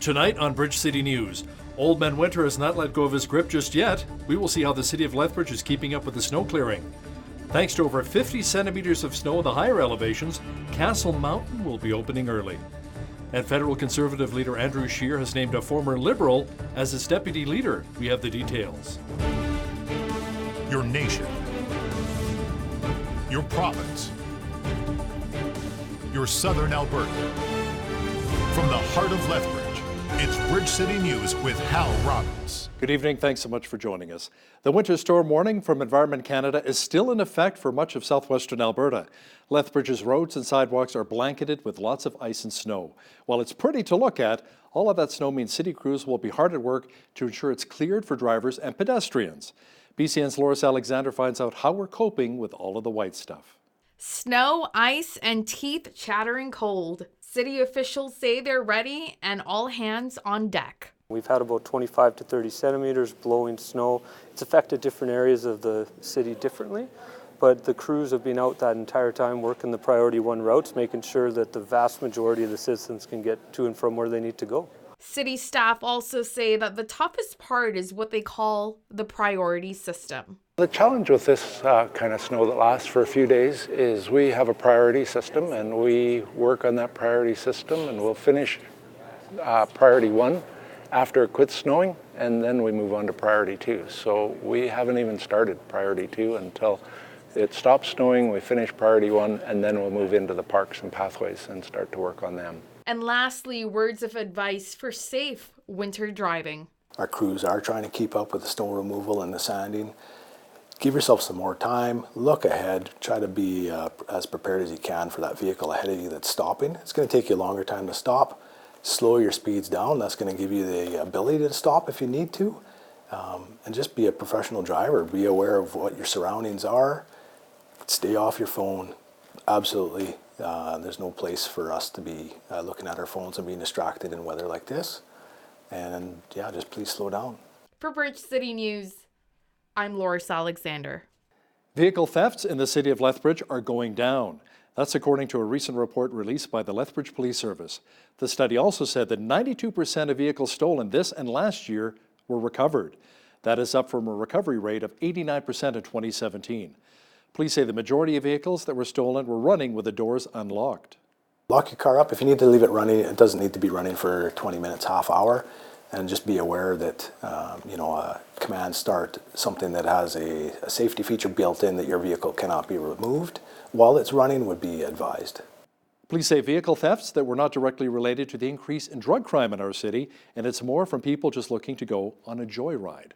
Tonight on Bridge City News, Old Man Winter has not let go of his grip just yet. We will see how the city of Lethbridge is keeping up with the snow clearing. Thanks to over 50 centimeters of snow in the higher elevations, Castle Mountain will be opening early. And federal Conservative leader Andrew Scheer has named a former Liberal as his deputy leader. We have the details. Your nation, your province, your southern Alberta. From the heart of Lethbridge, it's Bridge City News with Hal Robbins. Good evening. Thanks so much for joining us. The winter storm warning from Environment Canada is still in effect for much of southwestern Alberta. Lethbridge's roads and sidewalks are blanketed with lots of ice and snow. While it's pretty to look at, all of that snow means city crews will be hard at work to ensure it's cleared for drivers and pedestrians. BCN's Loris Alexander finds out how we're coping with all of the white stuff. Snow, ice, and teeth chattering cold. City officials say they're ready and all hands on deck. We've had about 25 to 30 centimeters blowing snow. It's affected different areas of the city differently, but the crews have been out that entire time working the Priority 1 routes, making sure that the vast majority of the citizens can get to and from where they need to go. City staff also say that the toughest part is what they call the priority system. The challenge with this kind of snow that lasts for a few days is we have a priority system and we work on that priority system and we'll finish priority 1 after it quits snowing, and then we move on to priority 2. So we haven't even started priority 2 until it stops snowing, we finish priority 1, and then we'll move into the parks and pathways and start to work on them. And lastly, words of advice for safe winter driving. Our crews are trying to keep up with the snow removal and the sanding. Give yourself some more time, look ahead, try to be as prepared as you can for that vehicle ahead of you that's stopping. It's going to take you a longer time to stop. Slow your speeds down, that's going to give you the ability to stop if you need to. And just be a professional driver, be aware of what your surroundings are. Stay off your phone, absolutely. There's no place for us to be looking at our phones and being distracted in weather like this. And yeah, just please slow down. For Bridge City News, I'm Loris Alexander. Vehicle thefts in the city of Lethbridge are going down. That's according to a recent report released by the Lethbridge Police Service. The study also said that 92% of vehicles stolen this and last year were recovered. That is up from a recovery rate of 89% in 2017. Police say the majority of vehicles that were stolen were running with the doors unlocked. Lock your car up. If you need to leave it running, it doesn't need to be running for 20 minutes, half hour. And just be aware that, a command start, something that has a safety feature built in that your vehicle cannot be removed while it's running would be advised. Police say vehicle thefts that were not directly related to the increase in drug crime in our city, and it's more from people just looking to go on a joyride.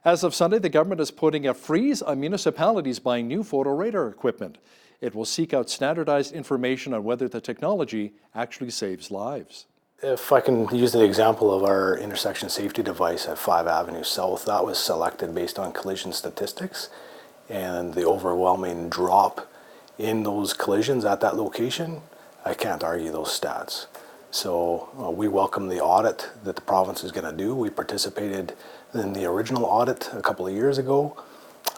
As of Sunday, the government is putting a freeze on municipalities buying new photo radar equipment. It will seek out standardized information on whether the technology actually saves lives. If I can use the example of our intersection safety device at 5 Avenue South, that was selected based on collision statistics and the overwhelming drop in those collisions at that location. I can't argue those stats. So we welcome the audit that the province is going to do. We participated in the original audit a couple of years ago.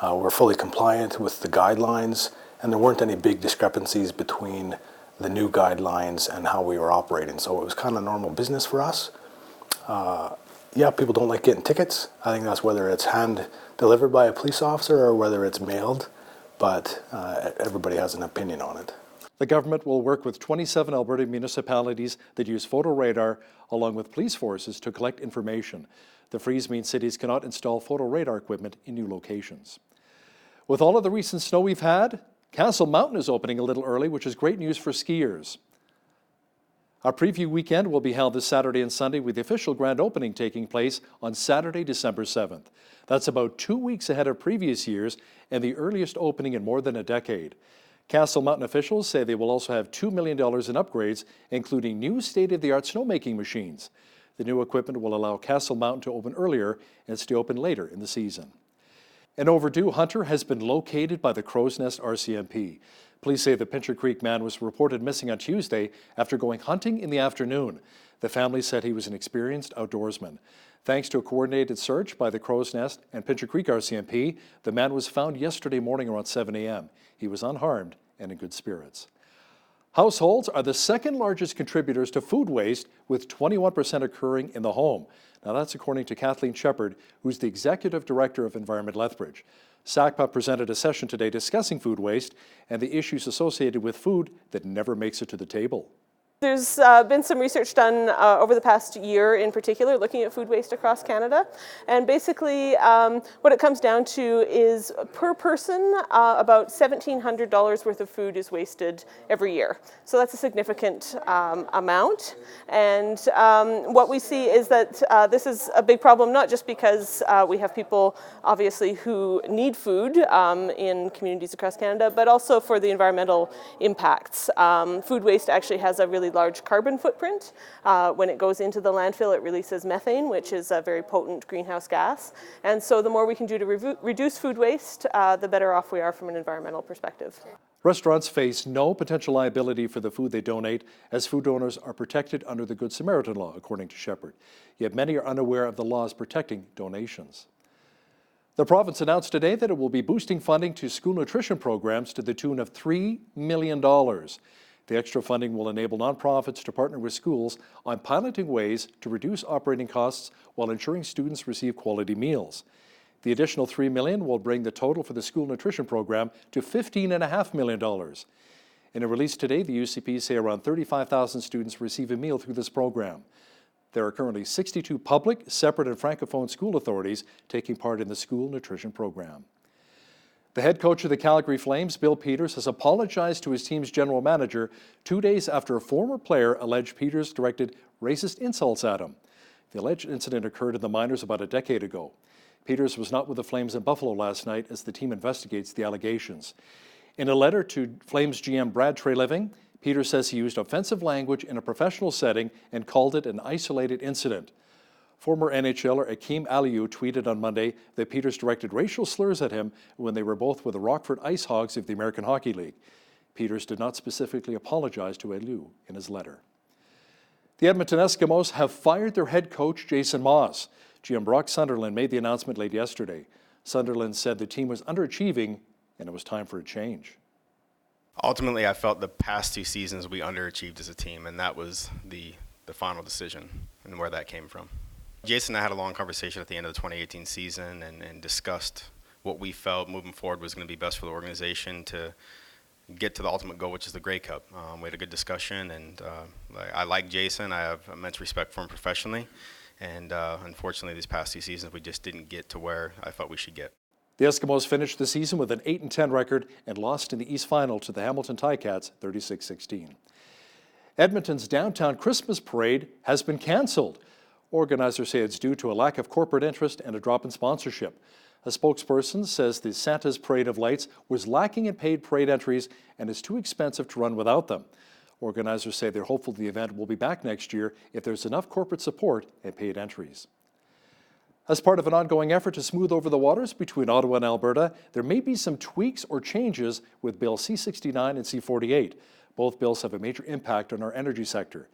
We're fully compliant with the guidelines, and there weren't any big discrepancies between the new guidelines and how we were operating. So it was kind of normal business for us. People don't like getting tickets. I think that's whether it's hand delivered by a police officer or whether it's mailed, but everybody has an opinion on it. The government will work with 27 Alberta municipalities that use photo radar along with police forces to collect information. The freeze means cities cannot install photo radar equipment in new locations. With all of the recent snow we've had, Castle Mountain is opening a little early, which is great news for skiers. Our preview weekend will be held this Saturday and Sunday, with the official grand opening taking place on Saturday, December 7th. That's about 2 weeks ahead of previous years and the earliest opening in more than a decade. Castle Mountain officials say they will also have $2 million in upgrades, including new state-of-the-art snowmaking machines. The new equipment will allow Castle Mountain to open earlier and stay open later in the season. An overdue hunter has been located by the Crow's Nest RCMP. Police say the Pincher Creek man was reported missing on Tuesday after going hunting in the afternoon. The family said he was an experienced outdoorsman. Thanks to a coordinated search by the Crow's Nest and Pincher Creek RCMP, the man was found yesterday morning around 7 a.m. He was unharmed and in good spirits. Households are the second largest contributors to food waste, with 21% occurring in the home. Now that's according to Kathleen Shepard, who's the Executive Director of Environment Lethbridge. SACPA presented a session today discussing food waste and the issues associated with food that never makes it to the table. There's been some research done over the past year in particular looking at food waste across Canada, and basically what it comes down to is per person about $1,700 worth of food is wasted every year. So that's a significant amount, and what we see is that this is a big problem, not just because we have people obviously who need food in communities across Canada, but also for the environmental impacts. Food waste actually has a really large carbon footprint. When it goes into the landfill, it releases methane, which is a very potent greenhouse gas. And so the more we can do to reduce food waste, the better off we are from an environmental perspective. Restaurants face no potential liability for the food they donate, as food donors are protected under the Good Samaritan law, according to Shepard. Yet many are unaware of the laws protecting donations. The province announced today that it will be boosting funding to school nutrition programs to the tune of $3 million. The extra funding will enable nonprofits to partner with schools on piloting ways to reduce operating costs while ensuring students receive quality meals. The additional $3 million will bring the total for the school nutrition program to $15.5 million. In a release today, the UCP say around 35,000 students receive a meal through this program. There are currently 62 public, separate, and francophone school authorities taking part in the school nutrition program. The head coach of the Calgary Flames, Bill Peters, has apologized to his team's general manager 2 days after a former player alleged Peters directed racist insults at him. The alleged incident occurred in the minors about a decade ago. Peters was not with the Flames in Buffalo last night as the team investigates the allegations. In a letter to Flames GM Brad Treliving, Peters says he used offensive language in a professional setting and called it an isolated incident. Former NHLer Akeem Aliu tweeted on Monday that Peters directed racial slurs at him when they were both with the Rockford Ice Hogs of the American Hockey League. Peters did not specifically apologize to Aliu in his letter. The Edmonton Eskimos have fired their head coach, Jason Maas. GM Brock Sunderland made the announcement late yesterday. Sunderland said the team was underachieving and it was time for a change. Ultimately, I felt the past 2 seasons we underachieved as a team, and that was the final decision and where that came from. Jason and I had a long conversation at the end of the 2018 season and discussed what we felt moving forward was going to be best for the organization to get to the ultimate goal, which is the Grey Cup. We had a good discussion, and I like Jason. I have immense respect for him professionally, and unfortunately these past 2 seasons we just didn't get to where I thought we should get. The Eskimos finished the season with an 8-10 record and lost in the East Final to the Hamilton Ticats 36-16. Edmonton's downtown Christmas parade has been cancelled. Organizers say it's due to a lack of corporate interest and a drop in sponsorship. A spokesperson says the Santa's Parade of Lights was lacking in paid parade entries and is too expensive to run without them. Organizers say they're hopeful the event will be back next year if there's enough corporate support and paid entries. As part of an ongoing effort to smooth over the waters between Ottawa and Alberta, there may be some tweaks or changes with Bill C-69 and C-48. Both bills have a major impact on our energy sector.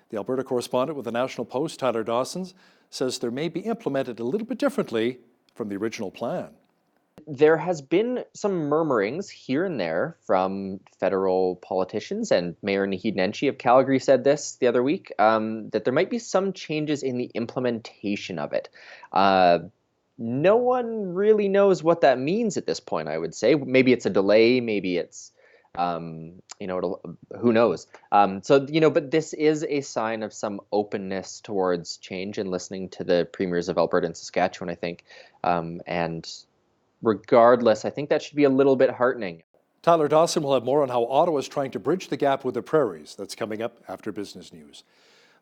The Alberta correspondent with the National Post, Tyler Dawson, says they may be implemented a little bit differently from the original plan. There has been some murmurings here and there from federal politicians, and Mayor Naheed Nenshi of Calgary said this the other week, that there might be some changes in the implementation of it. No one really knows what that means at this point, I would say. Maybe it's a delay, maybe it's who knows? But this is a sign of some openness towards change and listening to the premiers of Alberta and Saskatchewan, I think. And regardless, I think that should be a little bit heartening. Tyler Dawson will have more on how Ottawa is trying to bridge the gap with the prairies. That's coming up after business news.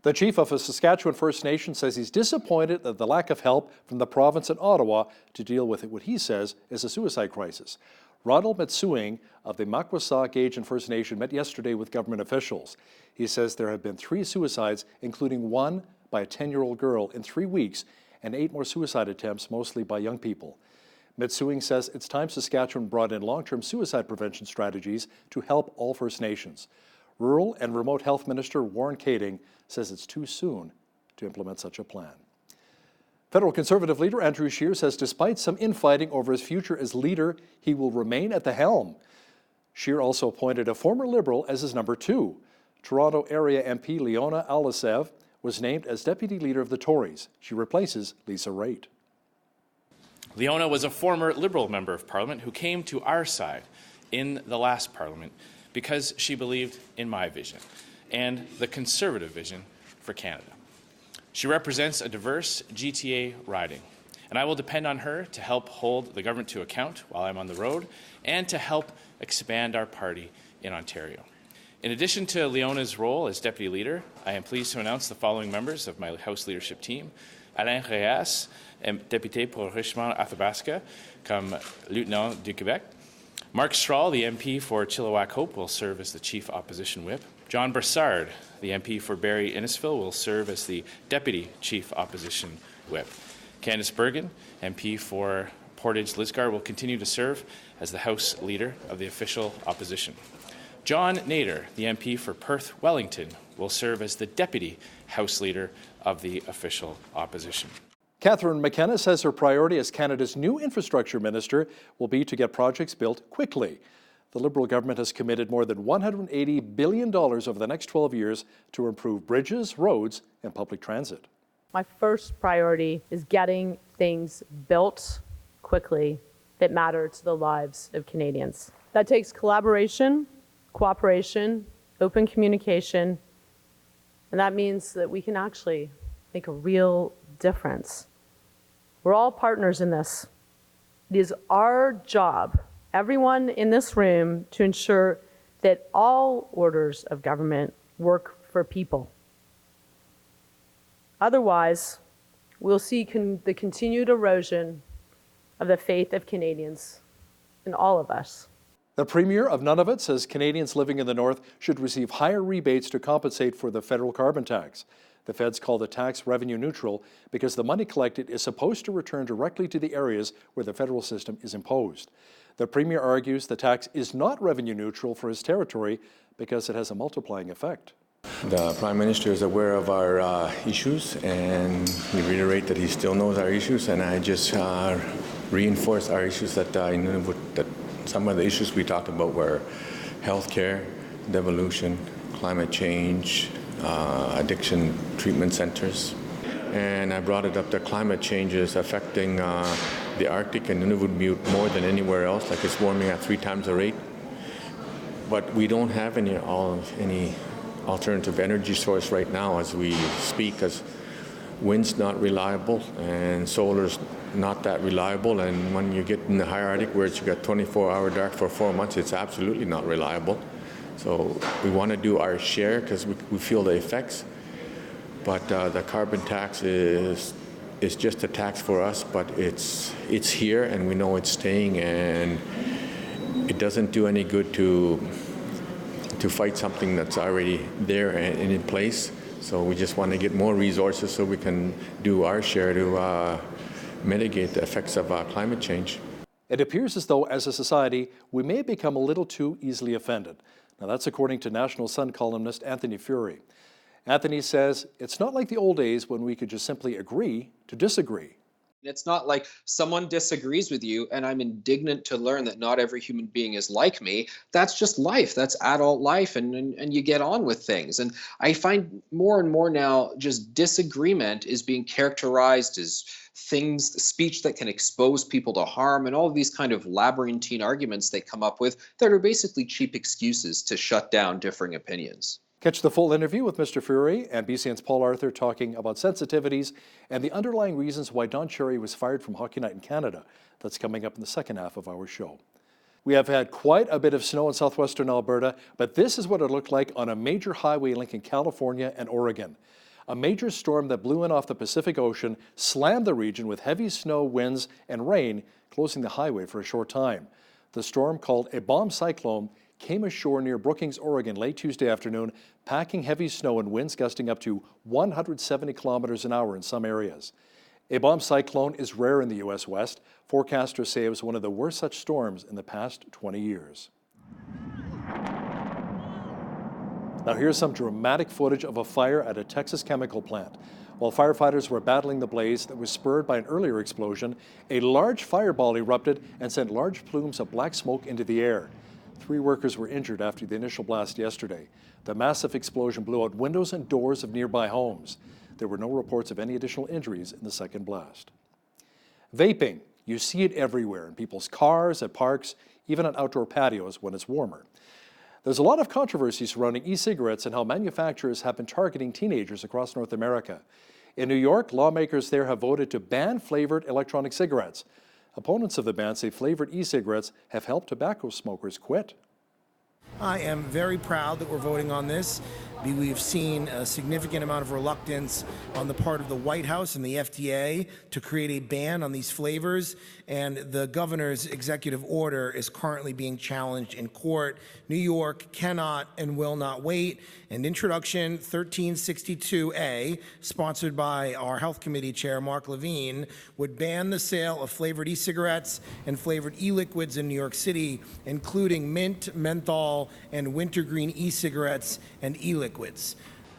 The chief of a Saskatchewan First Nation says he's disappointed at the lack of help from the province and Ottawa to deal with what he says is a suicide crisis. Ronald Metsuing of the Makwasa Gagin First Nation met yesterday with government officials. He says there have been 3 suicides, including one by a 10-year-old girl in 3 weeks, and 8 more suicide attempts, mostly by young people. Metsuing says it's time Saskatchewan brought in long-term suicide prevention strategies to help all First Nations. Rural and Remote Health Minister Warren Kading says it's too soon to implement such a plan. Federal Conservative leader Andrew Scheer says despite some infighting over his future as leader, he will remain at the helm. Scheer also appointed a former Liberal as his number 2. Toronto area MP Leona Alisev was named as Deputy Leader of the Tories. She replaces Lisa Raitt. Leona was a former Liberal Member of Parliament who came to our side in the last Parliament because she believed in my vision and the Conservative vision for Canada. She represents a diverse GTA riding, and I will depend on her to help hold the government to account while I'm on the road and to help expand our party in Ontario. In addition to Leona's role as Deputy Leader, I am pleased to announce the following members of my House leadership team. Alain Reyes, député pour Richmond-Athabasca, comme Lieutenant du Québec. Mark Strahl, the MP for Chilliwack-Hope, will serve as the Chief Opposition Whip. John Brassard, the MP for Barrie-Innisfil, will serve as the Deputy Chief Opposition Whip. Candice Bergen, MP for Portage-Lisgar, will continue to serve as the House Leader of the Official Opposition. John Nader, the MP for Perth-Wellington, will serve as the Deputy House Leader of the Official Opposition. Catherine McKenna says her priority as Canada's new infrastructure minister will be to get projects built quickly. The Liberal government has committed more than $180 billion over the next 12 years to improve bridges, roads, and public transit. My first priority is getting things built quickly that matter to the lives of Canadians. That takes collaboration, cooperation, open communication, and that means that we can actually make a real difference. We're all partners in this. It is our job, everyone in this room, to ensure that all orders of government work for people. Otherwise, we'll see the continued erosion of the faith of Canadians in all of us. The Premier of Nunavut says Canadians living in the North should receive higher rebates to compensate for the federal carbon tax. The feds call the tax revenue neutral because the money collected is supposed to return directly to the areas where the federal system is imposed. The Premier argues the tax is not revenue neutral for his territory because it has a multiplying effect. The Prime Minister is aware of our issues, and we reiterate that he still knows our issues, and I just reinforce our issues that some of the issues we talked about were healthcare, devolution, climate change, addiction treatment centers. And I brought it up that climate change is affecting the Arctic and Nunavut Butte more than anywhere else, like it's warming at 3 times the rate. But we don't have any alternative energy source right now as we speak, because wind's not reliable and solar's not that reliable, and when you get in the high Arctic where you got 24-hour dark for 4 months, it's absolutely not reliable. So we want to do our share because we feel the effects, but the carbon tax is just a tax for us, but it's here and we know it's staying, and it doesn't do any good to fight something that's already there and in place. So we just want to get more resources so we can do our share to mitigate the effects of climate change. It appears as though, as a society, we may become a little too easily offended. Now, that's according to National Sun columnist Anthony Furey. Anthony says it's not like the old days when we could just simply agree to disagree. It's not like someone disagrees with you and I'm indignant to learn that not every human being is like me. That's just life. That's adult life, and you get on with things. And I find more and more now just disagreement is being characterized as speech that can expose people to harm, and all of these kind of labyrinthine arguments they come up with that are basically cheap excuses to shut down differing opinions. Catch the full interview with Mr. Furey and BCN's Paul Arthur talking about sensitivities and the underlying reasons why Don Cherry was fired from Hockey Night in Canada. That's coming up in the second half of our show. We have had quite a bit of snow in southwestern Alberta, but this is what it looked like on a major highway linking California and Oregon. A major storm that blew in off the Pacific Ocean slammed the region with heavy snow, winds, and rain, closing the highway for a short time. The storm, called a bomb cyclone, came ashore near Brookings, Oregon late Tuesday afternoon, packing heavy snow and winds gusting up to 170 kilometers an hour in some areas. A bomb cyclone is rare in the U.S. West. Forecasters say it was one of the worst such storms in the past 20 years. Now here's some dramatic footage of a fire at a Texas chemical plant. While firefighters were battling the blaze that was spurred by an earlier explosion, a large fireball erupted and sent large plumes of black smoke into the air. 3 workers were injured after the initial blast yesterday. The massive explosion blew out windows and doors of nearby homes. There were no reports of any additional injuries in the second blast. Vaping. You see it everywhere, in people's cars, at parks, even on outdoor patios when it's warmer. There's a lot of controversy surrounding e-cigarettes and how manufacturers have been targeting teenagers across North America. In New York, lawmakers there have voted to ban flavored electronic cigarettes. Opponents of the ban say flavored e-cigarettes have helped tobacco smokers quit. I am very proud that we're voting on this. We've seen a significant amount of reluctance on the part of the White House and the FDA to create a ban on these flavors, and the governor's executive order is currently being challenged in court. New York cannot and will not wait, and Introduction 1362A, sponsored by our Health Committee Chair Mark Levine, would ban the sale of flavored e-cigarettes and flavored e-liquids in New York City, including mint, menthol, and wintergreen e-cigarettes and e-liquids.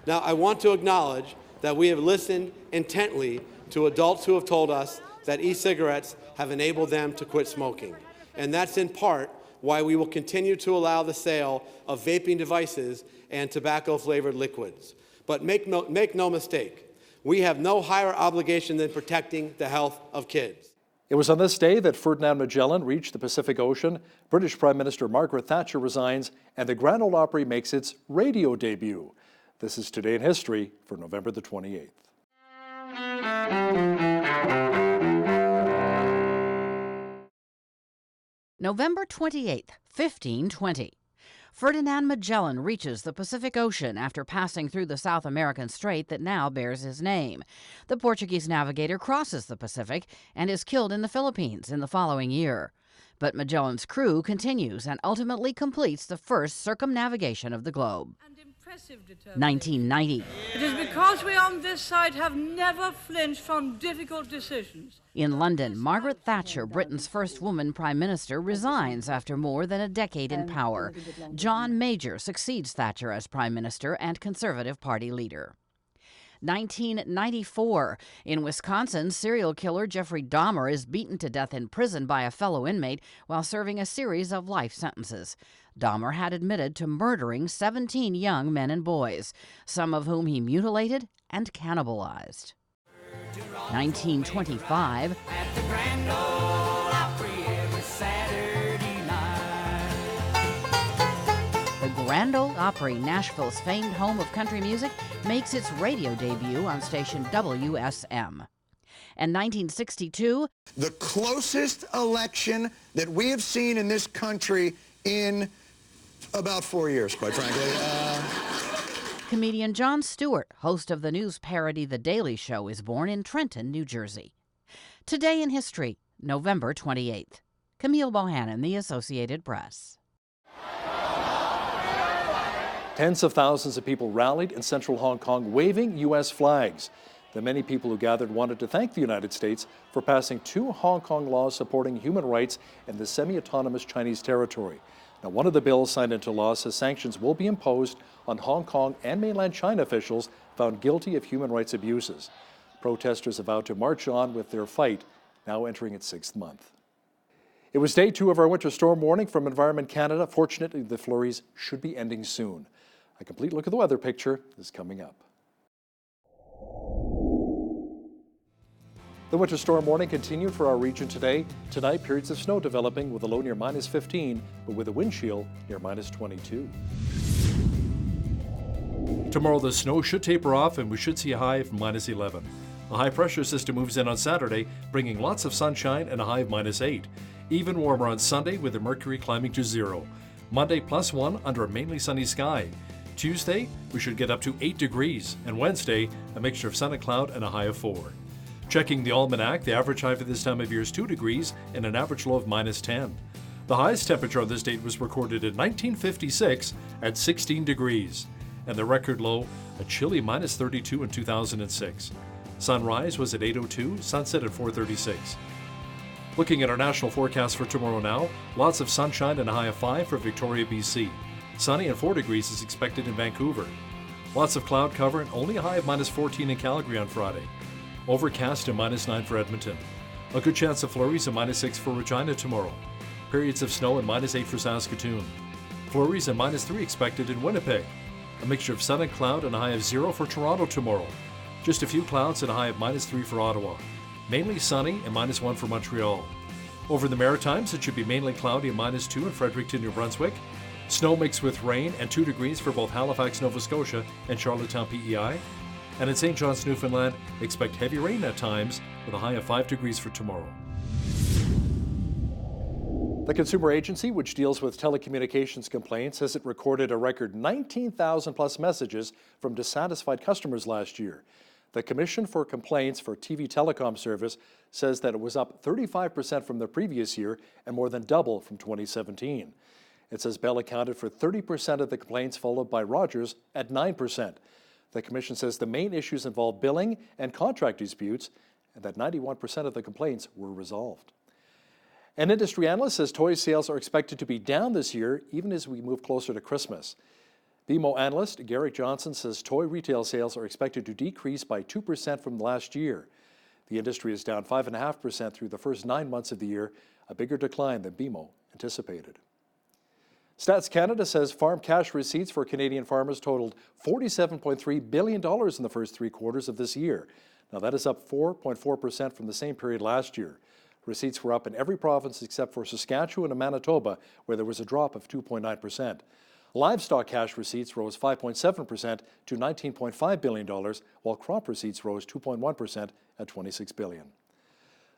Now, I want to acknowledge that we have listened intently to adults who have told us that e-cigarettes have enabled them to quit smoking. And that's in part why we will continue to allow the sale of vaping devices and tobacco-flavored liquids. But make no mistake, we have no higher obligation than protecting the health of kids. It was on this day that Ferdinand Magellan reached the Pacific Ocean, British Prime Minister Margaret Thatcher resigns, and the Grand Ole Opry makes its radio debut. This is Today in History for November the 28th. November 28th, 1520. Ferdinand Magellan reaches the Pacific Ocean after passing through the South American strait that now bears his name. The Portuguese navigator crosses the Pacific and is killed in the Philippines in the following year. But Magellan's crew continues and ultimately completes the first circumnavigation of the globe. 1990. It is because we on this side have never flinched from difficult decisions. In London, Margaret Thatcher, Britain's first woman prime minister, resigns after more than a decade in power. John Major succeeds Thatcher as prime minister and Conservative Party leader. 1994. In Wisconsin, serial killer Jeffrey Dahmer is beaten to death in prison by a fellow inmate while serving a series of life sentences. Dahmer had admitted to murdering 17 young men and boys, some of whom he mutilated and cannibalized. 1925. At the Grand Ole Opry every Saturday night. The Grand Ole Opry, Nashville's famed home of country music, makes its radio debut on station WSM. And 1962. The closest election that we have seen in this country in about 4 years, quite frankly. Comedian Jon Stewart, host of the news parody The Daily Show, is born in Trenton, New Jersey. Today in History, November 28th. Camille Bohannon, The Associated Press. Tens of thousands of people rallied in central Hong Kong waving U.S. flags. The many people who gathered wanted to thank the United States for passing 2 Hong Kong laws supporting human rights in the semi-autonomous Chinese territory. Now, one of the bills signed into law says sanctions will be imposed on Hong Kong and mainland China officials found guilty of human rights abuses. Protesters have vowed to march on with their fight, now entering its 6th month. It was day 2 of our winter storm warning from Environment Canada. Fortunately, the flurries should be ending soon. A complete look at the weather picture is coming up. The winter storm warning continued for our region today. Tonight, periods of snow developing with a low near -15, but with a wind chill near -22. Tomorrow, the snow should taper off and we should see a high of -11. A high pressure system moves in on Saturday, bringing lots of sunshine and a high of -8. Even warmer on Sunday with the mercury climbing to 0. Monday, +1 under a mainly sunny sky. Tuesday, we should get up to 8 degrees, and Wednesday, a mixture of sun and cloud and a high of 4. Checking the almanac, the average high for this time of year is 2 degrees and an average low of -10. The highest temperature on this date was recorded in 1956 at 16 degrees, and the record low, a chilly -32 in 2006. Sunrise was at 8:02, sunset at 4:36. Looking at our national forecast for tomorrow now, lots of sunshine and a high of 5 for Victoria, BC. Sunny and 4 degrees is expected in Vancouver. Lots of cloud cover and only a high of -14 in Calgary on Friday. Overcast and -9 for Edmonton. A good chance of flurries and -6 for Regina tomorrow. Periods of snow and -8 for Saskatoon. flurries and -3 expected in Winnipeg. A mixture of sun and cloud and a high of 0 for Toronto tomorrow. Just a few clouds and a high of -3 for Ottawa. Mainly sunny and -1 for Montreal. Over the Maritimes, it should be mainly cloudy and -2 in Fredericton, New Brunswick. Snow mixed with rain and 2 degrees for both Halifax, Nova Scotia and Charlottetown, PEI. And in St. John's, Newfoundland, expect heavy rain at times with a high of 5 degrees for tomorrow. The Consumer Agency, which deals with telecommunications complaints, says it recorded a record 19,000 plus messages from dissatisfied customers last year. The Commission for Complaints for TV Telecom Service says that it was up 35% from the previous year and more than double from 2017. It says Bell accounted for 30% of the complaints, followed by Rogers at 9%. The Commission says the main issues involve billing and contract disputes, and that 91% of the complaints were resolved. An industry analyst says toy sales are expected to be down this year, even as we move closer to Christmas. BMO analyst Garrick Johnson says toy retail sales are expected to decrease by 2% from last year. The industry is down 5.5% through the first 9 months of the year, a bigger decline than BMO anticipated. Stats Canada says farm cash receipts for Canadian farmers totaled $47.3 billion in the first 3 quarters of this year. Now that is up 4.4% from the same period last year. Receipts were up in every province except for Saskatchewan and Manitoba, where there was a drop of 2.9%. Livestock cash receipts rose 5.7% to $19.5 billion, while crop receipts rose 2.1% at $26 billion.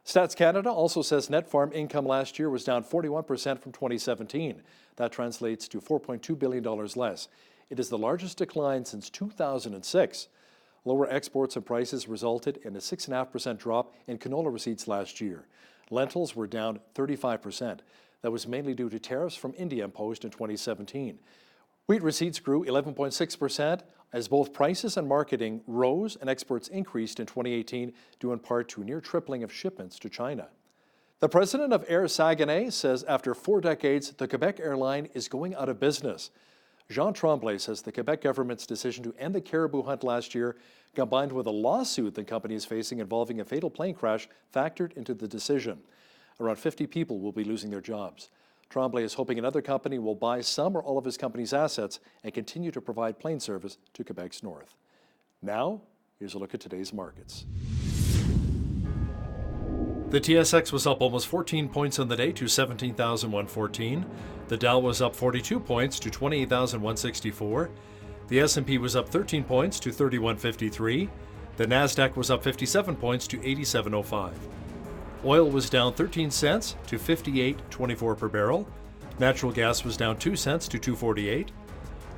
Stats Canada also says net farm income last year was down 41% from 2017. That translates to $4.2 billion less. It is the largest decline since 2006. Lower exports and prices resulted in a 6.5% drop in canola receipts last year. Lentils were down 35%. That was mainly due to tariffs from India imposed in 2017. Wheat receipts grew 11.6% as both prices and marketing rose and exports increased in 2018, due in part to a near tripling of shipments to China. The president of Air Saguenay says after 4 decades, the Quebec airline is going out of business. Jean Tremblay says the Quebec government's decision to end the caribou hunt last year, combined with a lawsuit the company is facing involving a fatal plane crash, factored into the decision. Around 50 people will be losing their jobs. Tremblay is hoping another company will buy some or all of his company's assets and continue to provide plane service to Quebec's north. Now, here's a look at today's markets. The TSX was up almost 14 points on the day to 17,114. The Dow was up 42 points to 28,164. The S&P was up 13 points to 3153. The Nasdaq was up 57 points to 8705. Oil was down 13 cents to 58.24 per barrel. Natural gas was down 2 cents to 2.48.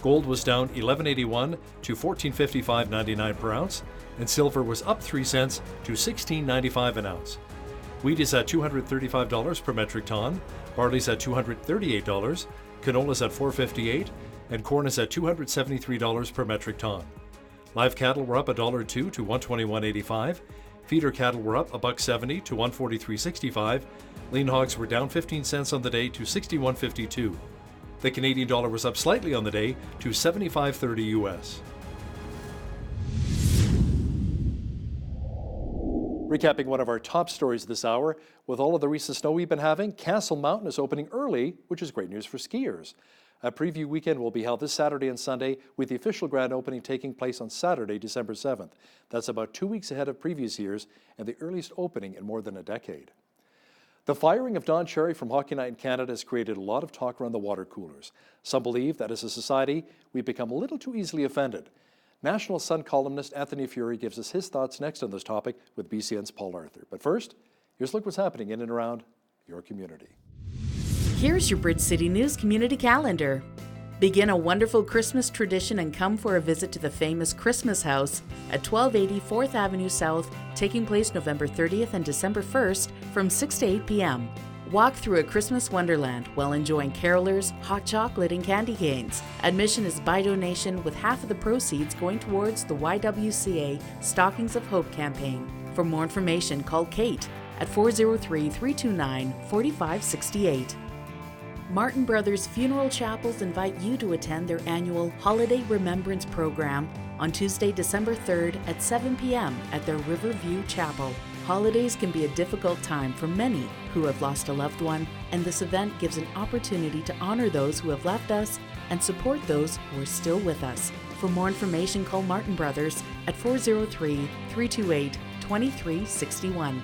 Gold was down 11.81 to 14.55.99 per ounce, and silver was up 3 cents to 16.95 an ounce. Wheat is at $235 per metric ton, barley's at $238, canola's at $4.58, and corn is at $273 per metric ton. Live cattle were up $1.02 to $121.85. Feeder cattle were up $1.70 to $143.65. Lean hogs were down 15 cents on the day to $61.52. The Canadian dollar was up slightly on the day to $75.30 US. Recapping one of our top stories this hour, with all of the recent snow we've been having, Castle Mountain is opening early, which is great news for skiers. A preview weekend will be held this Saturday and Sunday, with the official grand opening taking place on Saturday, December 7th. That's about 2 weeks ahead of previous years and the earliest opening in more than a decade. The firing of Don Cherry from Hockey Night in Canada has created a lot of talk around the water coolers. Some believe that as a society, we've become a little too easily offended. National Sun columnist Anthony Fury gives us his thoughts next on this topic with BCN's Paul Arthur. But first, here's a look what's happening in and around your community. Here's your Bridge City News community calendar. Begin a wonderful Christmas tradition and come for a visit to the famous Christmas House at 1280 4th Avenue South, taking place November 30th and December 1st from 6 to 8 p.m. Walk through a Christmas wonderland while enjoying carolers, hot chocolate, and candy canes. Admission is by donation, with half of the proceeds going towards the YWCA Stockings of Hope campaign. For more information, call Kate at 403-329-4568. Martin Brothers Funeral Chapels invite you to attend their annual Holiday Remembrance Program on Tuesday, December 3rd at 7 p.m. at their Riverview Chapel. holidays can be a difficult time for many who have lost a loved one, and this event gives an opportunity to honor those who have left us and support those who are still with us. For more information, call Martin Brothers at 403-328-2361.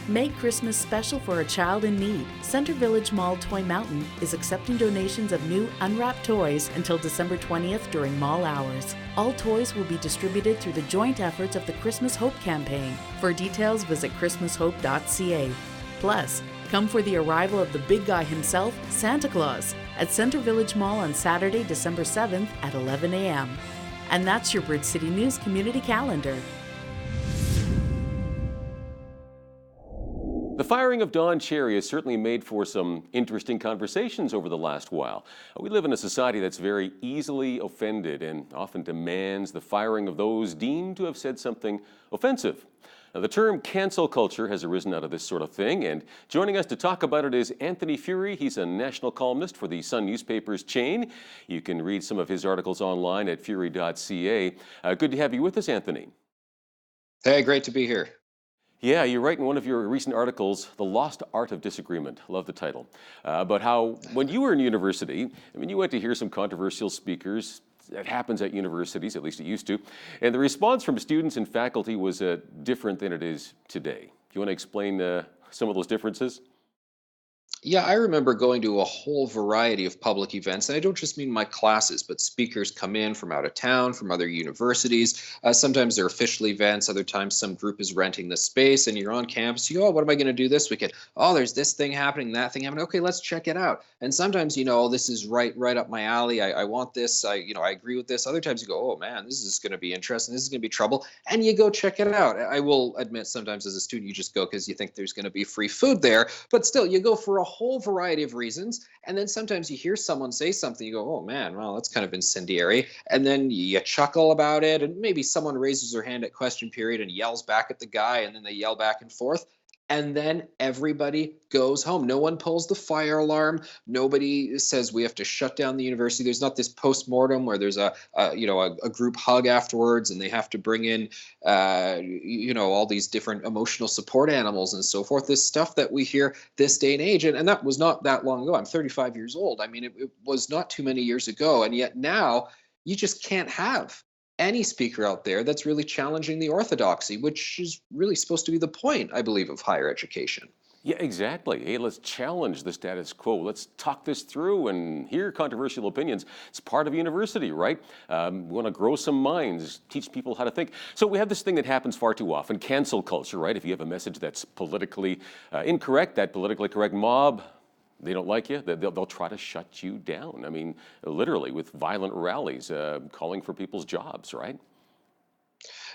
Make Christmas special for a child in need. Center Village Mall Toy Mountain is accepting donations of new unwrapped toys until December 20th during mall hours. All toys will be distributed through the joint efforts of the Christmas Hope campaign. For details, visit christmashope.ca. Plus, come for the arrival of the big guy himself, Santa Claus, at Center Village Mall on Saturday, December 7th at 11 a.m. And that's your Bridge City News Community Calendar. The firing of Don Cherry has certainly made for some interesting conversations over the last while. We live in a society that's very easily offended and often demands the firing of those deemed to have said something offensive. Now, the term cancel culture has arisen out of this sort of thing, and joining us to talk about it is Anthony Furey. He's a national columnist for the Sun newspaper's chain. You can read some of his articles online at furey.ca. Good to have you with us, Anthony. Hey, great to be here. Yeah, you write in one of your recent articles, The Lost Art of Disagreement, love the title, about how when you were in university, you went to hear some controversial speakers. That happens at universities, at least it used to, and the response from students and faculty was different than it is today. Do you want to explain some of those differences? Yeah, I remember going to a whole variety of public events, and I don't just mean my classes, but speakers come in from out of town, from other universities. Sometimes they're official events, other times some group is renting the space, and you're on campus. You go, oh, what am I going to do this weekend? Oh, there's this thing happening, that thing happening. Okay, let's check it out. And sometimes, this is right up my alley. I want this. I agree with this. Other times you go, oh man, this is going to be interesting. This is going to be trouble, and you go check it out. I will admit, sometimes as a student, you just go because you think there's going to be free food there, but still, you go for a whole variety of reasons, and then sometimes you hear someone say something, you go, oh man, well, that's kind of incendiary, and then you chuckle about it, and maybe someone raises their hand at question period and yells back at the guy, and then they yell back and forth, and then everybody goes home. No one pulls the fire alarm. Nobody says we have to shut down the university. There's not this post-mortem where there's a group hug afterwards, and they have to bring in all these different emotional support animals and so forth. This stuff that we hear this day and age, and that was not that long ago. I'm 35 years old. It was not too many years ago, and yet now you just can't have any speaker out there that's really challenging the orthodoxy, which is really supposed to be the point, I believe, of higher education. Yeah, exactly. Hey, let's challenge the status quo. Let's talk this through and hear controversial opinions. It's part of university, right? We want to grow some minds, teach people how to think. So we have this thing that happens far too often, cancel culture, right? If you have a message that's politically incorrect, that politically correct mob, they don't like you, they'll try to shut you down. Literally with violent rallies, calling for people's jobs, right?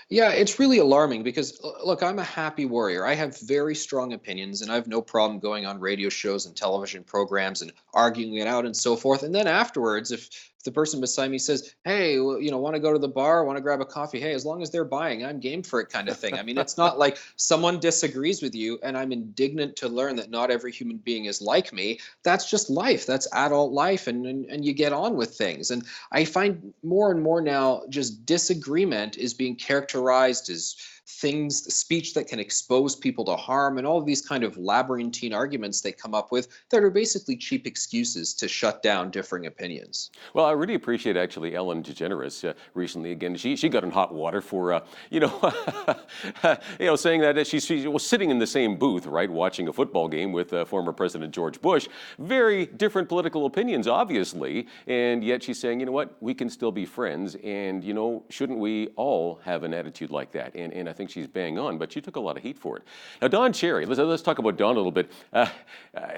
Yeah, it's really alarming because, look, I'm a happy warrior. I have very strong opinions, and I have no problem going on radio shows and television programs and arguing it out and so forth. And then afterwards, if the person beside me says, hey, want to go to the bar, want to grab a coffee, hey, as long as they're buying, I'm game for it kind of thing. It's not like someone disagrees with you and I'm indignant to learn that not every human being is like me. That's just life. That's adult life, and you get on with things. And I find more and more now just disagreement is being characterized as speech that can expose people to harm, and all of these kind of labyrinthine arguments they come up with that are basically cheap excuses to shut down differing opinions. Well, I really appreciate actually Ellen DeGeneres recently. Again, she got in hot water for saying that she was sitting in the same booth, right, watching a football game with former President George Bush. Very different political opinions, obviously, and yet she's saying, you know what, we can still be friends, and shouldn't we all have an attitude like that? And I think she's bang on, but she took a lot of heat for it. Now, Don Cherry, let's talk about Don a little bit.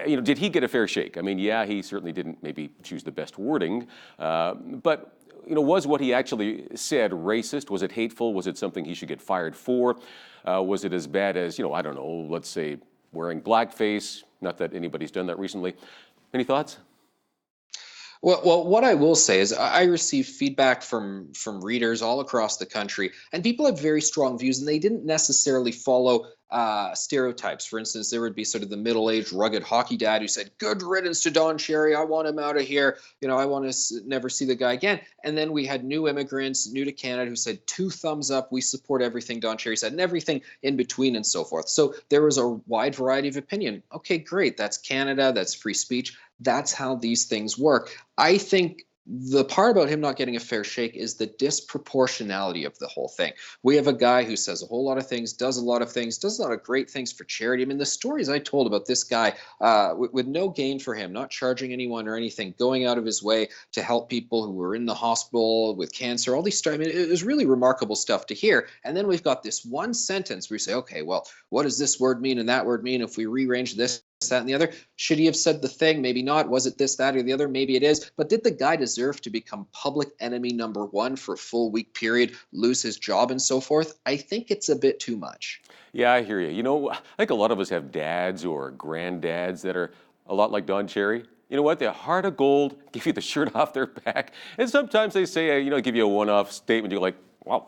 Did he get a fair shake? Yeah, he certainly didn't maybe choose the best wording, but was what he actually said racist? Was it hateful? Was it something he should get fired for? Was it as bad as, I don't know, let's say wearing blackface? Not that anybody's done that recently. Any thoughts? Well, what I will say is I receive feedback from readers all across the country, and people have very strong views, and they didn't necessarily follow stereotypes. For instance, there would be sort of the middle-aged, rugged hockey dad who said, "Good riddance to Don Cherry. I want him out of here. I want to never see the guy again." And then we had new immigrants, new to Canada, who said, "2 thumbs up. We support everything Don Cherry said," and everything in between and so forth. So there was a wide variety of opinion. Okay, great. That's Canada. That's free speech. That's how these things work. I think the part about him not getting a fair shake is the disproportionality of the whole thing. We have a guy who says a whole lot of things, does a lot of things, does a lot of great things for charity. I mean, the stories I told about this guy with no gain for him, not charging anyone or anything, going out of his way to help people who were in the hospital with cancer, all these stories. I mean, it was really remarkable stuff to hear. And then we've got this one sentence where you say, okay, well, what does this word mean and that word mean if we rearrange this, that, and the other? Should he have said the thing? Maybe not. Was it this, that, or the other? Maybe it is. But did the guy deserve to become public enemy number 1 for a full week period, lose his job and so forth? I think it's a bit too much. Yeah, I hear you. I think a lot of us have dads or granddads that are a lot like Don Cherry. You know what? They're heart of gold, give you the shirt off their back. And sometimes they say, give you a one-off statement. You're like, wow.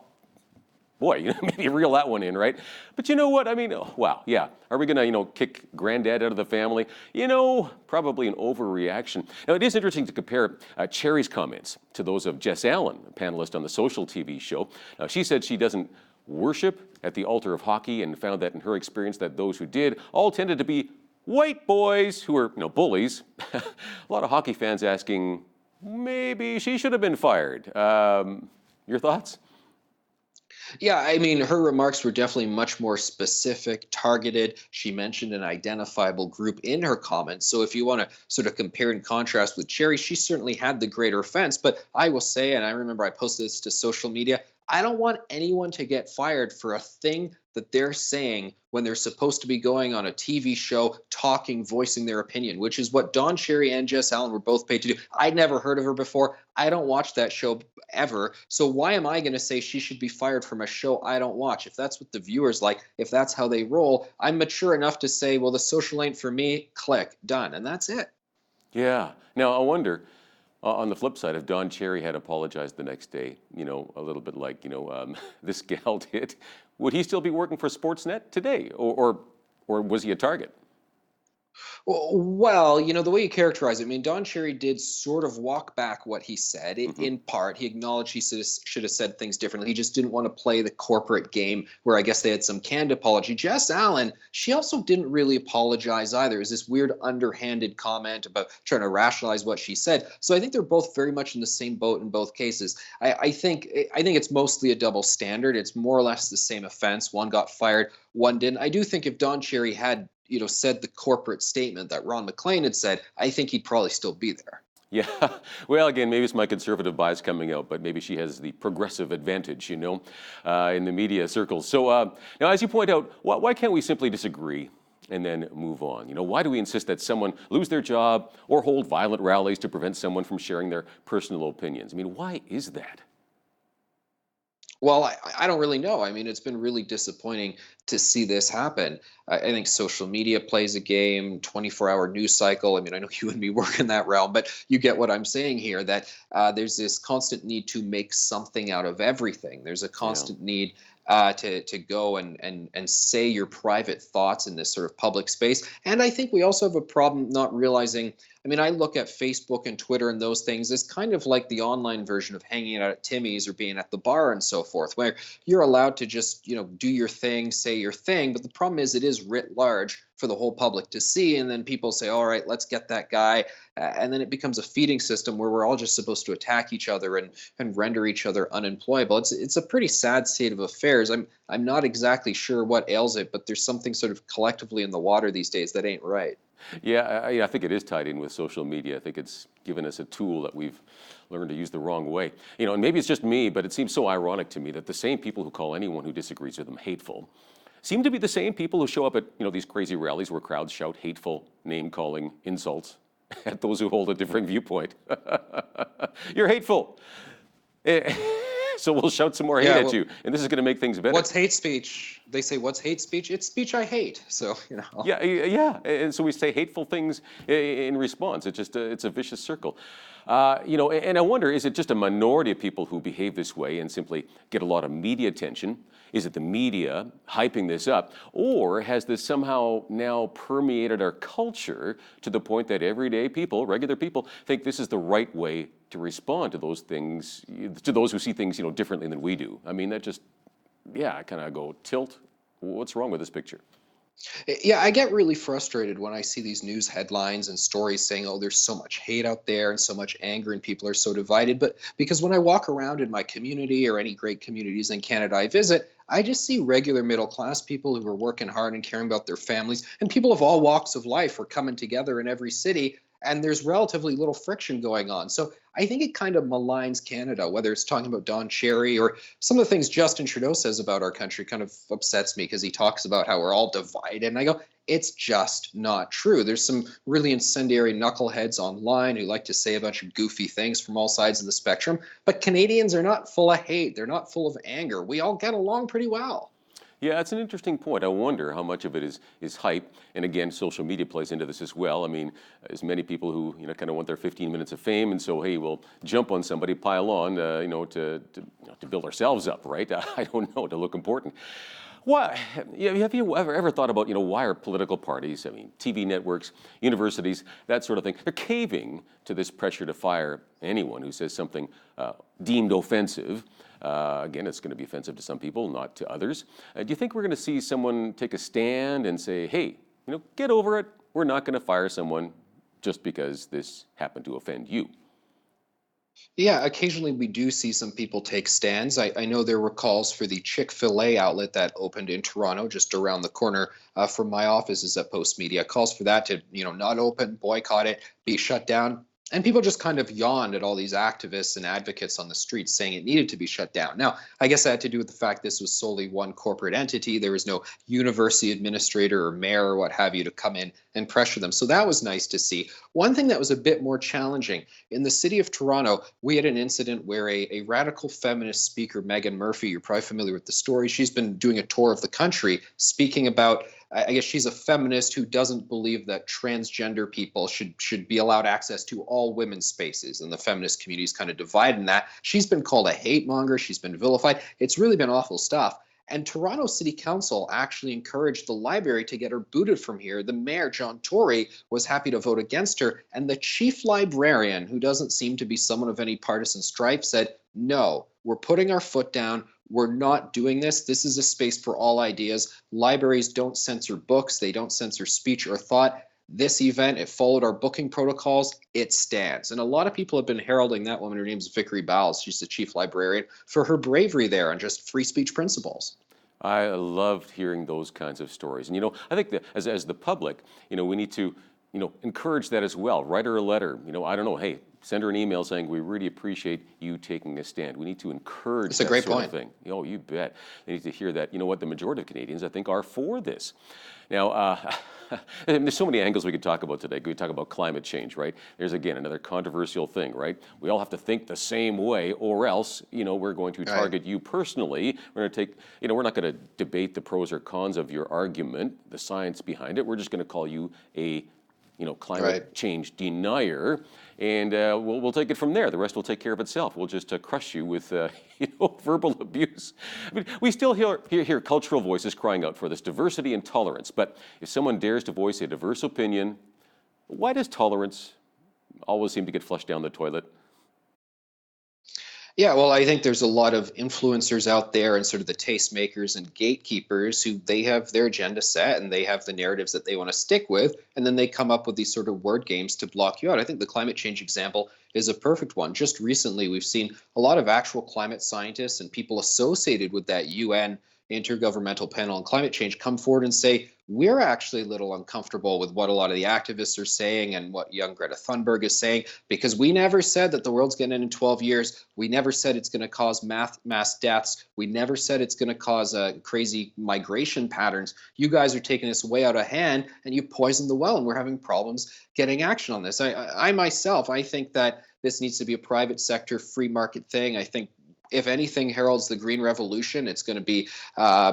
Boy, maybe reel that one in, right? But you know what? I mean, wow, yeah. Are we going to, kick granddad out of the family? Probably an overreaction. Now, it is interesting to compare Cherry's comments to those of Jess Allen, a panelist on the Social TV show. Now, she said she doesn't worship at the altar of hockey and found that in her experience that those who did all tended to be white boys who were, bullies. A lot of hockey fans asking, maybe she should have been fired. Your thoughts? Yeah, I mean, her remarks were definitely much more specific, targeted. She mentioned an identifiable group in her comments. So if you want to sort of compare and contrast with Cherry, she certainly had the greater offense. But I will say, and I remember I posted this to social media, I don't want anyone to get fired for a thing that they're saying when they're supposed to be going on a TV show, talking, voicing their opinion, which is what Don Cherry and Jess Allen were both paid to do. I'd never heard of her before. I don't watch that show ever. So why am I going to say she should be fired from a show I don't watch? If that's what the viewers like, if that's how they roll, I'm mature enough to say, well, the social ain't for me, click, done. And that's it. Yeah. Now, I wonder, on the flip side, if Don Cherry had apologized the next day, a little bit like, this gal did, would he still be working for Sportsnet today? Or was he a target? Well, the way you characterize it, I mean, Don Cherry did sort of walk back what he said. In part, he acknowledged he should have said things differently. He just didn't want to play the corporate game where I guess they had some canned apology. Jess Allen, she also didn't really apologize either. It was this weird underhanded comment about trying to rationalize what she said. So I think they're both very much in the same boat in both cases. I think it's mostly a double standard. It's more or less the same offense. One got fired, one didn't. I do think if Don Cherry had said the corporate statement that Ron MacLean had said, I think he'd probably still be there. Yeah, well, again, maybe it's my conservative bias coming out, but maybe she has the progressive advantage, in the media circles. So now, as you point out, why can't we simply disagree and then move on? Why do we insist that someone lose their job or hold violent rallies to prevent someone from sharing their personal opinions? I mean, why is that? Well, I don't really know. I mean, it's been really disappointing to see this happen. I think social media plays a game, 24-hour news cycle. I mean, I know you and me work in that realm, but you get what I'm saying here, that there's this constant need to make something out of everything. There's a constant need to go and say your private thoughts in this sort of public space. And I think we also have a problem not realizing, I mean, I look at Facebook and Twitter and those things as kind of like the online version of hanging out at Timmy's or being at the bar and so forth, where you're allowed to just, do your thing, say your thing. But the problem is it is writ large for the whole public to see. And then people say, all right, let's get that guy. And then it becomes a feeding system where we're all just supposed to attack each other and render each other unemployable. It's a pretty sad state of affairs. I'm not exactly sure what ails it, but there's something sort of collectively in the water these days that ain't right. Yeah, I think it is tied in with social media. I think it's given us a tool that we've learned to use the wrong way. And maybe it's just me, but it seems so ironic to me that the same people who call anyone who disagrees with them hateful seem to be the same people who show up at these crazy rallies where crowds shout hateful, name-calling insults at those who hold a differing viewpoint. You're hateful. So we'll shout some more hate at you, and this is going to make things better. What's hate speech? They say, what's hate speech? It's speech I hate. So, you know. Yeah, and so we say hateful things in response. It's just it's a vicious circle. And I wonder, is it just a minority of people who behave this way and simply get a lot of media attention? Is it the media hyping this up? Or has this somehow now permeated our culture to the point that everyday people, regular people, think this is the right way to respond to those things, to those who see things, differently than we do? I mean, that just, I kind of go, tilt. What's wrong with this picture? Yeah, I get really frustrated when I see these news headlines and stories saying, oh, there's so much hate out there and so much anger and people are so divided. But because when I walk around in my community or any great communities in Canada I visit, I just see regular middle class people who are working hard and caring about their families, and people of all walks of life are coming together in every city, and there's relatively little friction going on. So I think it kind of maligns Canada, whether it's talking about Don Cherry or some of the things Justin Trudeau says about our country kind of upsets me because he talks about how we're all divided. And I go, it's just not true. There's some really incendiary knuckleheads online who like to say a bunch of goofy things from all sides of the spectrum. But Canadians are not full of hate. They're not full of anger. We all get along pretty well. Yeah, it's an interesting point. I wonder how much of it is hype, and again, social media plays into this as well. I mean, there's many people who kind of want their 15 minutes of fame, and so hey, we'll jump on somebody, pile on, to build ourselves up, right? I don't know, to look important. Why have you ever thought about why are political parties, I mean, TV networks, universities, that sort of thing, they're caving to this pressure to fire anyone who says something deemed offensive? Again, it's going to be offensive to some people, not to others. Do you think we're going to see someone take a stand and say, hey, get over it. We're not going to fire someone just because this happened to offend you? Yeah, occasionally we do see some people take stands. I know there were calls for the Chick-fil-A outlet that opened in Toronto, just around the corner from my offices at Post Media. Calls for that to, not open, boycott it, be shut down. And people just kind of yawned at all these activists and advocates on the streets saying it needed to be shut down. Now, I guess that had to do with the fact this was solely one corporate entity. There was no university administrator or mayor or what have you to come in and pressure them. So that was nice to see. One thing that was a bit more challenging, in the city of Toronto, we had an incident where a radical feminist speaker, Megan Murphy, you're probably familiar with the story, she's been doing a tour of the country speaking about, I guess she's a feminist who doesn't believe that transgender people should be allowed access to all women's spaces, and the feminist community is kind of divided in that. She's been called a hate monger. She's been vilified. It's really been awful stuff. And Toronto City Council actually encouraged the library to get her booted from here. The mayor, John Tory, was happy to vote against her. And the chief librarian, who doesn't seem to be someone of any partisan stripe, said, no, we're putting our foot down. We're not doing this. This is a space for all ideas. Libraries don't censor books. They don't censor speech or thought. This event, it followed our booking protocols. It stands. And a lot of people have been heralding that woman. Her name's Vickery Bowles. She's the chief librarian, for her bravery there on just free speech principles. I loved hearing those kinds of stories. And, I think that as the public, we need to, encourage that as well. Write her a letter. I don't know, hey, send her an email saying we really appreciate you taking a stand. We need to encourage that sort of thing. Oh, you bet. They need to hear that. You know what? The majority of Canadians, I think, are for this. Now, there's so many angles we could talk about today. We could talk about climate change, right? There's, again, another controversial thing, right? We all have to think the same way, or else, we're going to target you personally. We're going to take, we're not going to debate the pros or cons of your argument, the science behind it. We're just going to call you a climate change denier, and we'll take it from there. The rest will take care of itself. We'll just crush you with verbal abuse. I mean, we still hear cultural voices crying out for this diversity and tolerance, but if someone dares to voice a diverse opinion, why does tolerance always seem to get flushed down the toilet? Yeah, well, I think there's a lot of influencers out there and sort of the tastemakers and gatekeepers who they have their agenda set and they have the narratives that they want to stick with, and then they come up with these sort of word games to block you out. I think the climate change example is a perfect one. Just recently, we've seen a lot of actual climate scientists and people associated with that UN Intergovernmental Panel on Climate Change come forward and say, we're actually a little uncomfortable with what a lot of the activists are saying and what young Greta Thunberg is saying, because we never said that the world's going to end in 12 years. We never said it's going to cause mass deaths. We never said it's going to cause crazy migration patterns. You guys are taking this way out of hand and you poisoned the well, and we're having problems getting action on this. I myself, I think that this needs to be a private sector, free market thing. I think if anything heralds the green revolution, it's going to be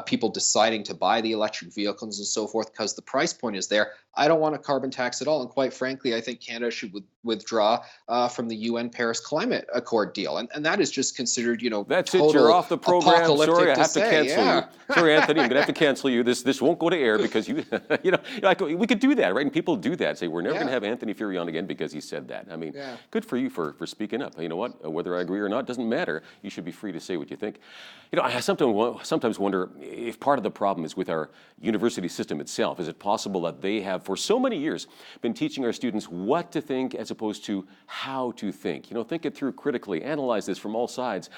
people deciding to buy the electric vehicles and so forth because the price point is there. I don't want a carbon tax at all. And quite frankly, I think Canada should withdraw from the UN Paris Climate Accord deal. And that is just considered, That's it. You're off the program. Sorry, I have to cancel yeah. you. Sorry, Anthony, I'm going to have to cancel you. This won't go to air because you, like we could do that, right? And people do that. Say, we're never going to have Anthony Furey on again because he said that. I mean, good for you for speaking up. You know what? Whether I agree or not doesn't matter. You should be free to say what you think. I sometimes wonder if part of the problem is with our university system itself. Is it possible that they have, for so many years, been teaching our students what to think as opposed to how to think? Think it through critically, analyze this from all sides,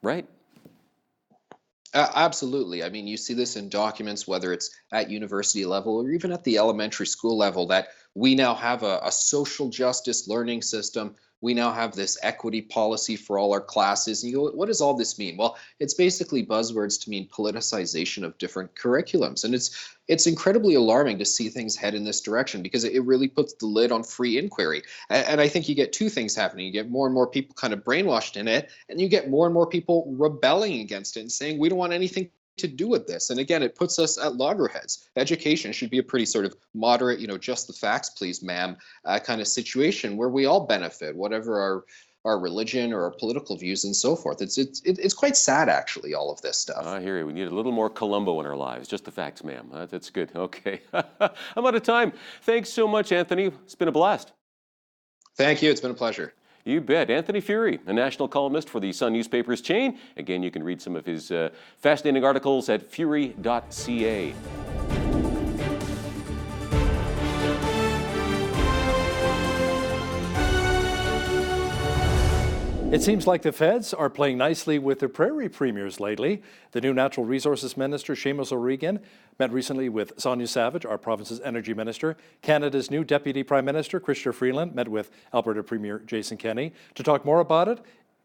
right? Absolutely. I mean, you see this in documents, whether it's at university level or even at the elementary school level, that we now have a social justice learning system. We now have this equity policy for all our classes. And you go, what does all this mean? Well, it's basically buzzwords to mean politicization of different curriculums. And it's incredibly alarming to see things head in this direction because it really puts the lid on free inquiry. And I think you get two things happening. You get more and more people kind of brainwashed in it, and you get more and more people rebelling against it and saying, we don't want anything to do with this. And again, it puts us at loggerheads. Education should be a pretty sort of moderate, just the facts, please, ma'am, kind of situation where we all benefit, whatever our religion or our political views and so forth. It's quite sad, actually, all of this stuff. I hear you. We need a little more Columbo in our lives. Just the facts, ma'am. That's good. Okay. I'm out of time. Thanks so much, Anthony. It's been a blast. Thank you. It's been a pleasure. You bet. Anthony Furey, a national columnist for the Sun newspaper's chain. Again, you can read some of his fascinating articles at furey.ca. It seems like the feds are playing nicely with the prairie premiers lately. The new Natural Resources Minister, Seamus O'Regan, met recently with Sonia Savage, our province's energy minister. Canada's new Deputy Prime Minister, Chrystia Freeland, met with Alberta Premier Jason Kenney. To talk more about it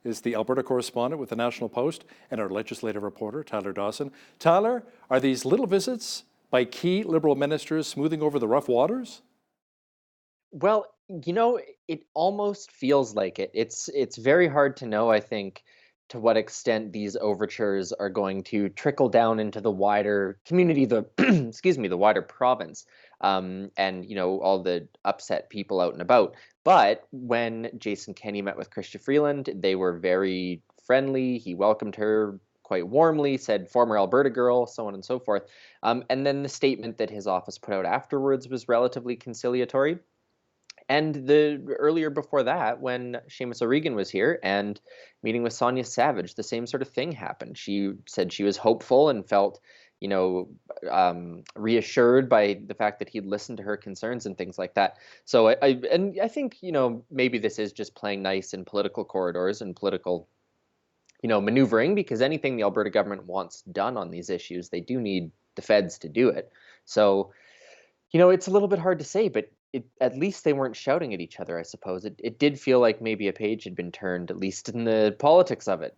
is the Alberta correspondent with the National Post and our legislative reporter, Tyler Dawson. Tyler, are these little visits by key Liberal ministers smoothing over the rough waters? Well, it almost feels like it. It's very hard to know, I think, to what extent these overtures are going to trickle down into the wider community, the the wider province, and all the upset people out and about. But when Jason Kenney met with Chrystia Freeland, they were very friendly. He welcomed her quite warmly, said former Alberta girl, so on and so forth. And then the statement that his office put out afterwards was relatively conciliatory. And earlier before that, when Seamus O'Regan was here and meeting with Sonia Savage, the same sort of thing happened. She said she was hopeful and felt, reassured by the fact that he'd listened to her concerns and things like that. So I think, maybe this is just playing nice in political corridors and political, maneuvering, because anything the Alberta government wants done on these issues, they do need the feds to do it. So, it's a little bit hard to say, but at least they weren't shouting at each other, I suppose. It did feel like maybe a page had been turned, at least in the politics of it.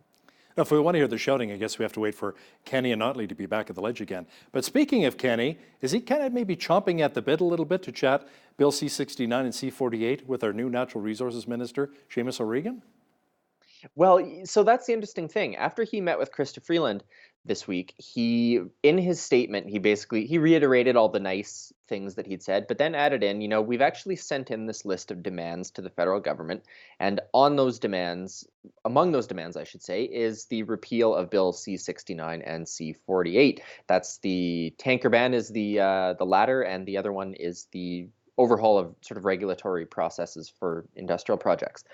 Now, if we want to hear the shouting, I guess we have to wait for Kenney and Notley to be back at the ledge again. But speaking of Kenney, is he kind of maybe chomping at the bit a little bit to chat Bill C-69 and C-48 with our new Natural Resources Minister, Seamus O'Regan? Well, so that's the interesting thing. After he met with Chrystia Freeland this week, in his statement, he reiterated all the nice things that he'd said, but then added in, we've actually sent in this list of demands to the federal government, and among those demands, I should say, is the repeal of Bill C-69 and C-48. That's the tanker ban is the latter, and the other one is the overhaul of sort of regulatory processes for industrial projects.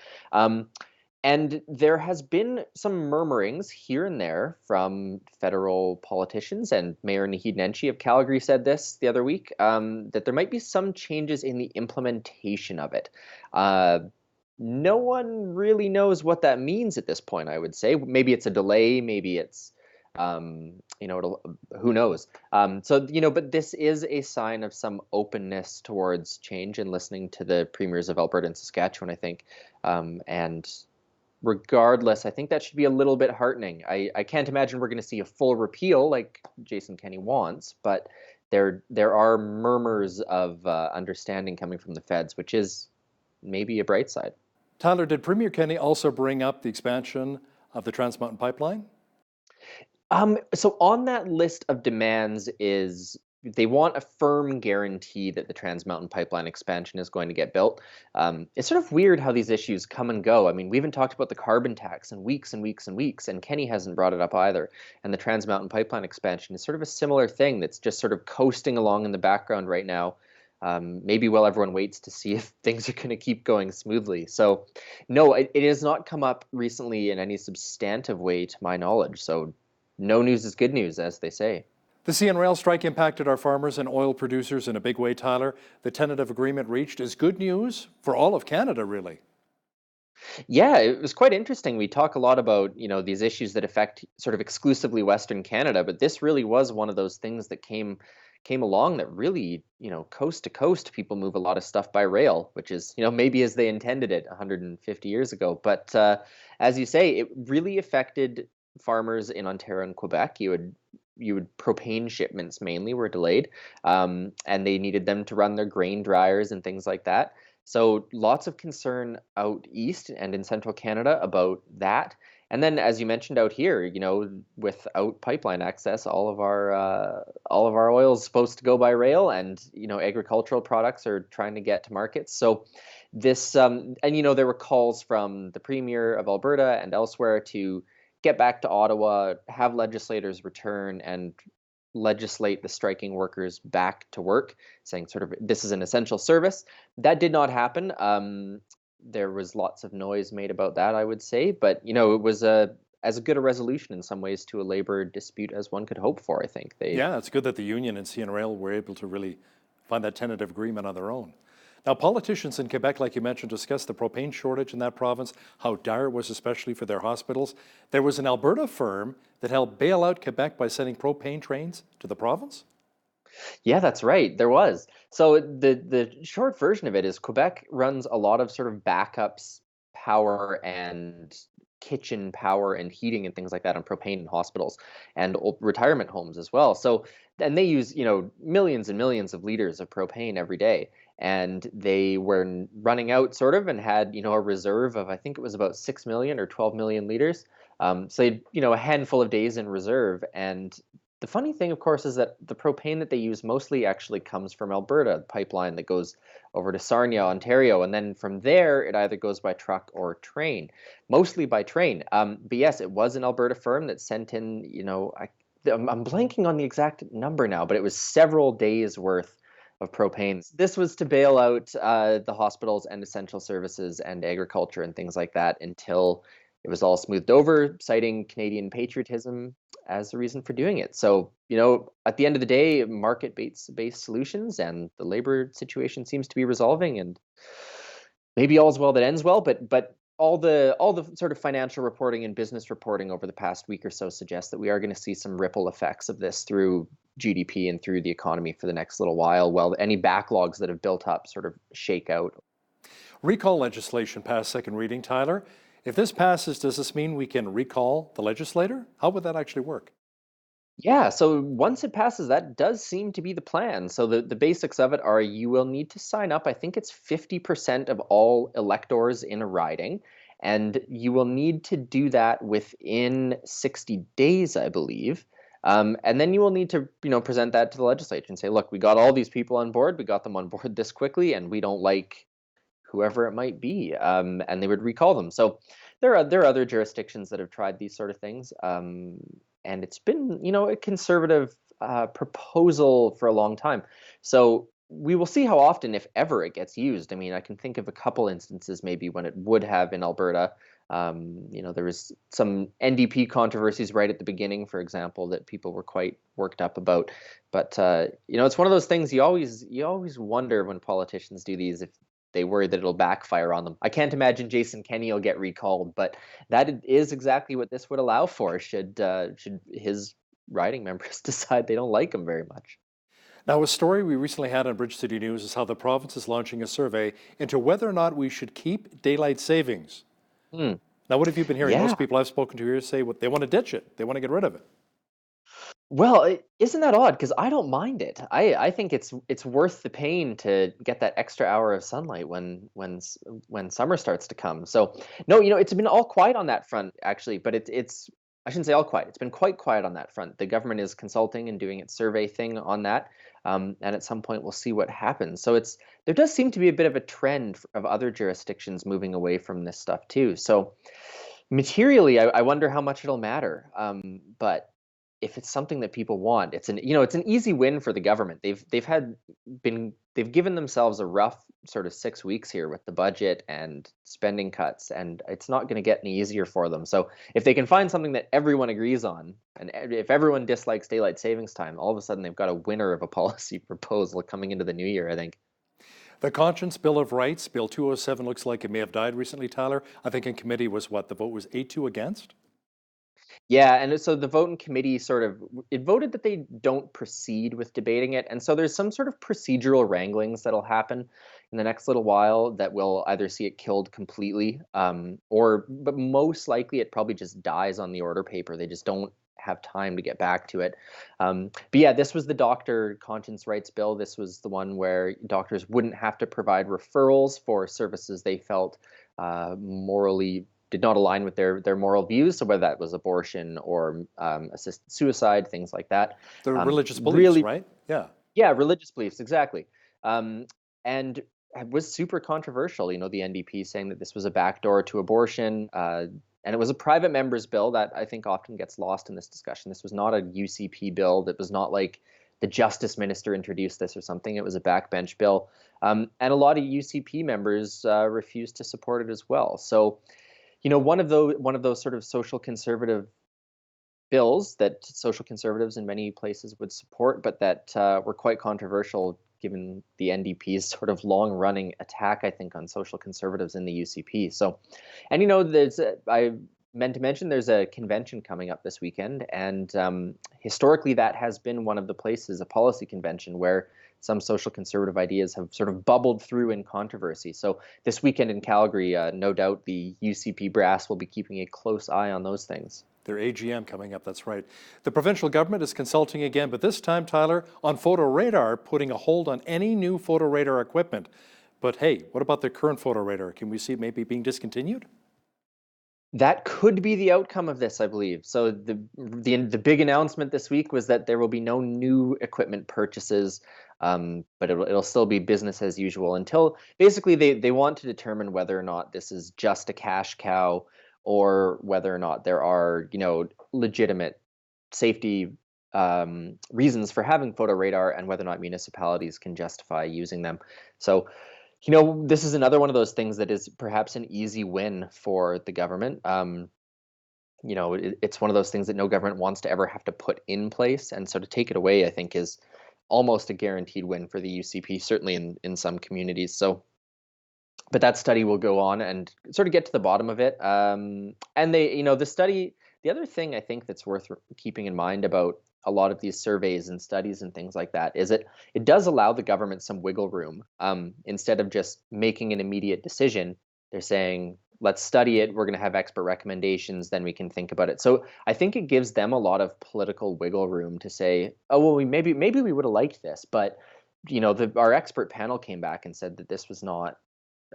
And there has been some murmurings here and there from federal politicians, and Mayor Naheed Nenshi of Calgary said this the other week, that there might be some changes in the implementation of it. No one really knows what that means at this point, I would say. Maybe it's a delay, maybe it's, who knows? But this is a sign of some openness towards change and listening to the premiers of Alberta and Saskatchewan, I think, and regardless, I think that should be a little bit heartening. I can't imagine we're going to see a full repeal like Jason Kenney wants, but there are murmurs of understanding coming from the feds, which is maybe a bright side. Tyler, did Premier Kenney also bring up the expansion of the Trans Mountain Pipeline? So on that list of demands is they want a firm guarantee that the Trans Mountain Pipeline expansion is going to get built. It's sort of weird how these issues come and go. I mean, we haven't talked about the carbon tax in weeks and weeks and weeks, and Kenny hasn't brought it up either. And the Trans Mountain Pipeline expansion is sort of a similar thing that's just sort of coasting along in the background right now. Maybe while everyone waits to see if things are going to keep going smoothly. So no, it has not come up recently in any substantive way to my knowledge. So no news is good news, as they say. The CN Rail strike impacted our farmers and oil producers in a big way, Tyler. The tentative agreement reached is good news for all of Canada, really. Yeah, it was quite interesting. We talk a lot about, these issues that affect sort of exclusively Western Canada, but this really was one of those things that came along that really, coast to coast, people move a lot of stuff by rail, which is, maybe as they intended it 150 years ago. But as you say, it really affected farmers in Ontario and Quebec. You would propane shipments mainly were delayed, and they needed them to run their grain dryers and things like that. So lots of concern out east and in central Canada about that. And then, as you mentioned out here, without pipeline access, all of our oil is supposed to go by rail, and agricultural products are trying to get to markets. So this, there were calls from the Premier of Alberta and elsewhere to get back to Ottawa, have legislators return and legislate the striking workers back to work, saying sort of this is an essential service. That did not happen. There was lots of noise made about that, I would say, but it was as good a resolution in some ways to a labor dispute as one could hope for. I think Yeah, it's good that the union and CN Rail were able to really find that tentative agreement on their own. Now, politicians in Quebec, like you mentioned, discussed the propane shortage in that province, how dire it was, especially for their hospitals. There was an Alberta firm that helped bail out Quebec by sending propane trains to the province. Yeah, that's right. There was. So the short version of it is Quebec runs a lot of sort of backups, power and kitchen power and heating and things like that on propane in hospitals and retirement homes as well. So, and they use, millions and millions of liters of propane every day. And they were running out sort of and had, a reserve of, I think it was about 6 million or 12 million liters. So they had, a handful of days in reserve. And the funny thing, of course, is that the propane that they use mostly actually comes from Alberta, the pipeline that goes over to Sarnia, Ontario. And then from there, it either goes by truck or train, mostly by train. But yes, it was an Alberta firm that sent in, I'm blanking on the exact number now, but it was several days worth of propane. This was to bail out the hospitals and essential services and agriculture and things like that until it was all smoothed over, citing Canadian patriotism as the reason for doing it. So, at the end of the day, market-based solutions and the labor situation seems to be resolving, and maybe all's well that ends well, but all the sort of financial reporting and business reporting over the past week or so suggests that we are going to see some ripple effects of this through GDP and through the economy for the next little while any backlogs that have built up sort of shake out. Recall legislation passed second reading, Tyler. If this passes, does this mean we can recall the legislator? How would that actually work? Yeah, so once it passes, that does seem to be the plan. So the basics of it are you will need to sign up. I think it's 50% of all electors in a riding. And you will need to do that within 60 days, I believe. And then you will need to, present that to the legislature and say, look, we got all these people on board. We got them on board this quickly, and we don't like whoever it might be. And they would recall them. So there are other jurisdictions that have tried these sort of things. And it's been, a conservative proposal for a long time. So we will see how often, if ever, it gets used. I mean, I can think of a couple instances maybe when it would have in Alberta. There was some NDP controversies right at the beginning, for example, that people were quite worked up about. But it's one of those things you always wonder when politicians do these if they worry that it'll backfire on them. I can't imagine Jason Kenney will get recalled, but that is exactly what this would allow for. Should his riding members decide they don't like him very much. Now, a story we recently had on Bridge City News is how the province is launching a survey into whether or not we should keep daylight savings. Now, what have you been hearing? Yeah. Most people I've spoken to here say they want to ditch it. They want to get rid of it. Well, isn't that odd? Because I don't mind it. I think it's worth the pain to get that extra hour of sunlight when summer starts to come. So no, it's been all quiet on that front actually, but it's I shouldn't say all quiet. It's been quite quiet on that front. The government is consulting and doing its survey thing on that, and at some point we'll see what happens. So there does seem to be a bit of a trend of other jurisdictions moving away from this stuff too. So materially, I wonder how much it'll matter. But if it's something that people want, it's an easy win for the government. They've given themselves a rough sort of 6 weeks here with the budget and spending cuts, and it's not going to get any easier for them. So if they can find something that everyone agrees on, and if everyone dislikes daylight savings time, all of a sudden they've got a winner of a policy proposal coming into the new year, I think. The Conscience Bill of Rights, Bill 207, looks like it may have died recently, Tyler. I think in committee was what? The vote was 8-2 against? Yeah, and so the vote in committee it voted that they don't proceed with debating it. And so there's some sort of procedural wranglings that'll happen in the next little while that will either see it killed completely, but most likely it probably just dies on the order paper. They just don't have time to get back to it. But yeah, this was the doctor conscience rights bill. This was the one where doctors wouldn't have to provide referrals for services they felt morally did not align with their moral views. So whether that was abortion or assisted suicide, things like that. The religious beliefs, right? Yeah. Yeah, religious beliefs, exactly. And it was super controversial, the NDP saying that this was a backdoor to abortion. And it was a private member's bill that I think often gets lost in this discussion. This was not a UCP bill. That was not like the justice minister introduced this or something. It was a backbench bill. And a lot of UCP members refused to support it as well. So, one of those sort of social conservative bills that social conservatives in many places would support, but that were quite controversial given the NDP's sort of long-running attack, I think, on social conservatives in the UCP. So, and I meant to mention there's a convention coming up this weekend, and historically that has been one of the places, a policy convention, where some social conservative ideas have sort of bubbled through in controversy. So this weekend in Calgary, no doubt the UCP brass will be keeping a close eye on those things. Their AGM coming up, that's right. The provincial government is consulting again, but this time, Tyler, on photo radar, putting a hold on any new photo radar equipment. But hey, what about the current photo radar? Can we see it maybe being discontinued? That could be the outcome of this, I believe. So the big announcement this week was that there will be no new equipment purchases, but it'll still be business as usual until basically they want to determine whether or not this is just a cash cow or whether or not there are legitimate safety reasons for having photo radar and whether or not municipalities can justify using them. So this is another one of those things that is perhaps an easy win for the government. It's one of those things that no government wants to ever have to put in place. And so to take it away, I think, is almost a guaranteed win for the UCP, certainly in some communities. So, but that study will go on and sort of get to the bottom of it. And the study, the other thing I think that's worth keeping in mind about a lot of these surveys and studies and things like that is it does allow the government some wiggle room. Instead of just making an immediate decision, they're saying, let's study it. We're going to have expert recommendations. Then we can think about it. So I think it gives them a lot of political wiggle room to say, oh, well, maybe we would have liked this. But, our expert panel came back and said that this was not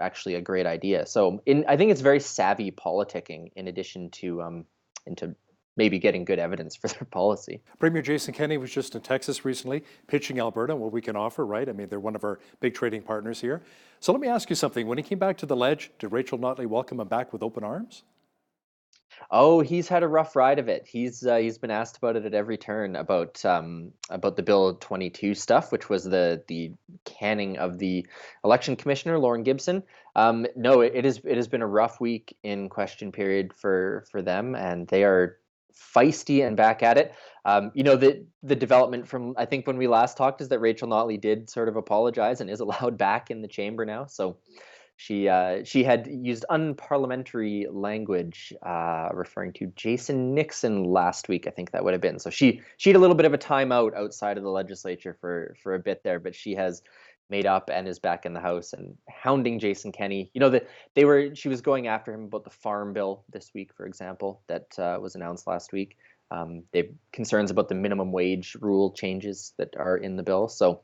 actually a great idea. So I think it's very savvy politicking in addition to into maybe getting good evidence for their policy. Premier Jason Kenney was just in Texas recently, pitching Alberta and what we can offer, right? I mean, they're one of our big trading partners here. So let me ask you something. When he came back to the Ledge, did Rachel Notley welcome him back with open arms? Oh, he's had a rough ride of it. He's been asked about it at every turn about the Bill 22 stuff, which was the canning of the election commissioner, Lauren Gibson. No, it has been a rough week in question period for them, and they are feisty and back at it. The development from, I think, when we last talked is that Rachel Notley did sort of apologize and is allowed back in the chamber now. So she had used unparliamentary language referring to Jason Nixon last week, I think that would have been. So she had a little bit of a timeout outside of the legislature for a bit there, but she has made up and is back in the House and hounding Jason Kenney. She was going after him about the farm bill this week, for example, that was announced last week. They have concerns about the minimum wage rule changes that are in the bill. So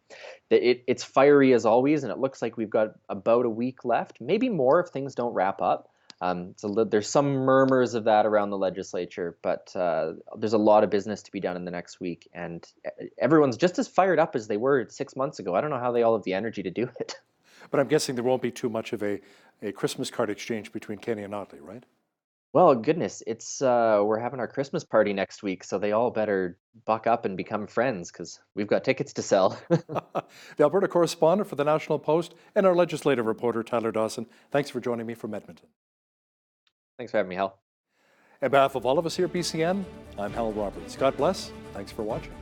it's fiery as always, and it looks like we've got about a week left, maybe more if things don't wrap up. There's some murmurs of that around the legislature, but there's a lot of business to be done in the next week, and everyone's just as fired up as they were 6 months ago. I don't know how they all have the energy to do it. But I'm guessing there won't be too much of a Christmas card exchange between Kenny and Notley, right? Well, goodness, it's we're having our Christmas party next week, so they all better buck up and become friends because we've got tickets to sell. The Alberta correspondent for the National Post and our legislative reporter, Tyler Dawson, thanks for joining me from Edmonton. Thanks for having me, Hal. On behalf of all of us here at BCN, I'm Hal Roberts. God bless. Thanks for watching.